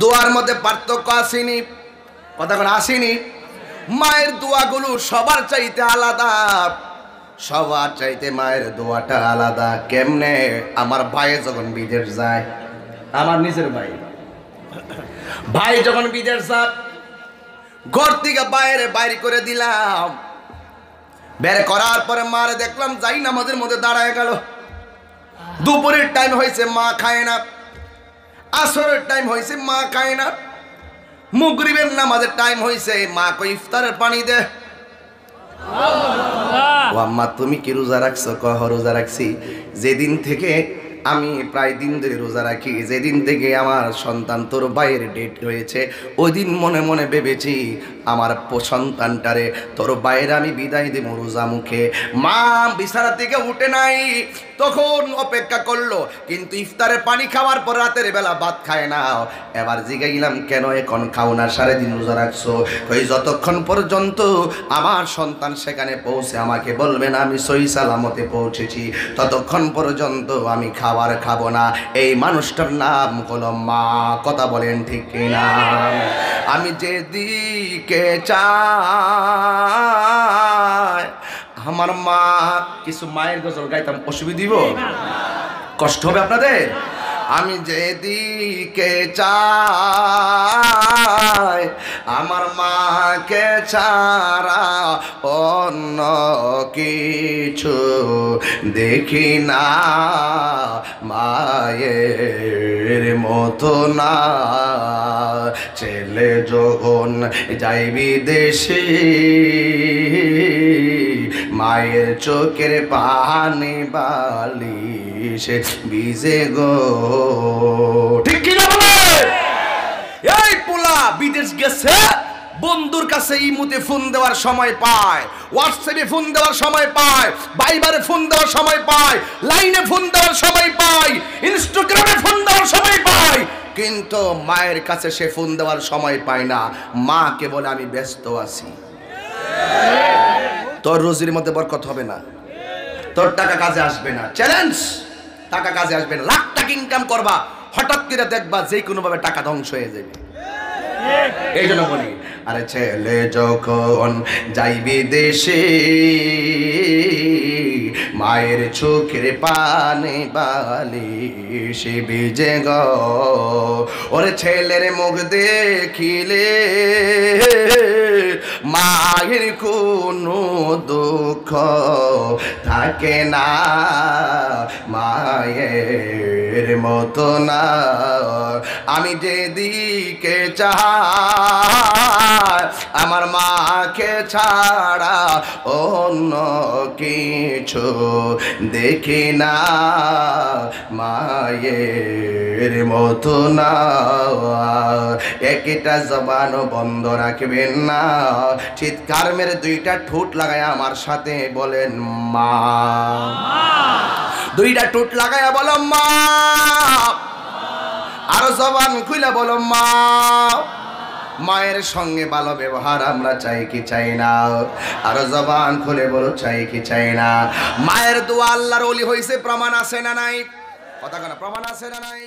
দোয়ার মধ্যে পার্থক্য আসেনি, কথা কোনো আসেনি। মায়ের দোয়াগুলো সবার চাইতে আলাদা, সবার চাইতে মায়ের দোয়াটা আলাদা। কেমনে? আমার ভাই যখন বিদেশ যায়, আমার নিজের ভাই যখন বিদেশ যায়, ঘর থেকে বাইরে করে দিলাম। বের করার পরে মারে দেখলাম যাই নামাজের মধ্যে দাঁড়ায় গেল। দুপুরের টাইম হয়েছে, মা খায় না। আসরের টাইম হয়েছে, মা খায় না। মাগরিবের নামাজের টাইম হয়েছে, মা কই ইফতারের পানি দে। ও আম্মা তুমি কি রোজা রাখছো? কহ রোজা রাখছি। যেদিন থেকে আমি প্রায় দিন ধরে রোজা রাখি, যেদিন থেকে আমার সন্তান তোর ভাইয়ের ডেট হয়েছে, ওই দিন মনে মনে ভেবেছি আমার সন্তানটারে তোর বাইরে আমি বিদায় দেব রোজা মুখে। মা বিছানা থেকে উঠে নাই, তখন অপেক্ষা করলো, কিন্তু ইফতারের পানি খাওয়ার পর রাতের বেলা ভাত খায় না। এবার জিগাইলাম কেন এখন খাও না, 3.5 দিন রোজা রাখছো। ওই যতক্ষণ পর্যন্ত আমার সন্তান সেখানে পৌঁছে আমাকে বলবে না আমি সহি সালামতে পৌঁছেছি, ততক্ষণ পর্যন্ত আমি খাবার খাবো না। এই মানুষটার নাম হলো মা। কথা বলেন ঠিক কিনা? আমি যেদিকে চাই আমার মা। কিছু মায়ের গজল গাইতাম, অসুবিধা দিব? কষ্ট হবে আপনাদের? আমি যেদিকে চাই আমার মাকে ছাড়া অন্য কিছু দেখি না, মায়ের মতো না। ছেলে যখন যাই বিদেশে, মায়ের চোখের পানি বালিশে ভিজে গো। ঠিক কিনা বলে? এই পোলা বিদেশ গেছে, বন্ধুর কাছে ইমুতে ফোন দেওয়ার সময় পায়, হোয়াটসঅ্যাপে ফোন দেওয়ার সময় পায়, ভাইবারে ফোন দেওয়ার সময় পায়, লাইনে ফোন দেওয়ার সময় পায়, ইনস্টাগ্রামে ফোন দেওয়ার সময় পায়, কিন্তু মায়ের কাছে সে ফোন দেওয়ার সময় পায় না। মাকে বলে আমি ব্যস্ত আছি। তোর রুজির মধ্যে বরকত হবে না, তোর টাকা কাজে আসবে না। চ্যালেঞ্জ, টাকা কাজে আসবে না। লাখ টাকা ইনকাম করবা, হঠাৎ করে দেখবা যে কোনো ভাবে টাকা ধ্বংস হয়ে যাবে। এই জন্য বলি, আরে ছেলে যখন যাইবি দেশে, মায়ের চোখের পানি বালিশে ভিজে গো। ওরে ছেলের মুখ দেখিলে মায়ের কোনো দুঃখ থাকে না, মায়ের মতো না। আমি যেদিকে চাই আমার মাকে ছাড়া অন্য কিছু দেখি না, মায়ের মতো না। একটা জবানও বন্ধ রাখবেন না, চিৎকার মেরে 2টা ঠোঁট লাগায় আমার সাথে বলেন মা। 2টা ঠোঁট লাগায় বলো মা, আরো জবান খুলে বলো মা। মায়ের সঙ্গে ভালো ব্যবহার আমরা চাই কি চাই না? আরো জবান খুলে বলো চাই কি চাই না? মায়ের দোয়া আল্লাহর ওলি হইছে, প্রমাণ আছে না নাই? কথা কেন, প্রমাণ আছে না নাই?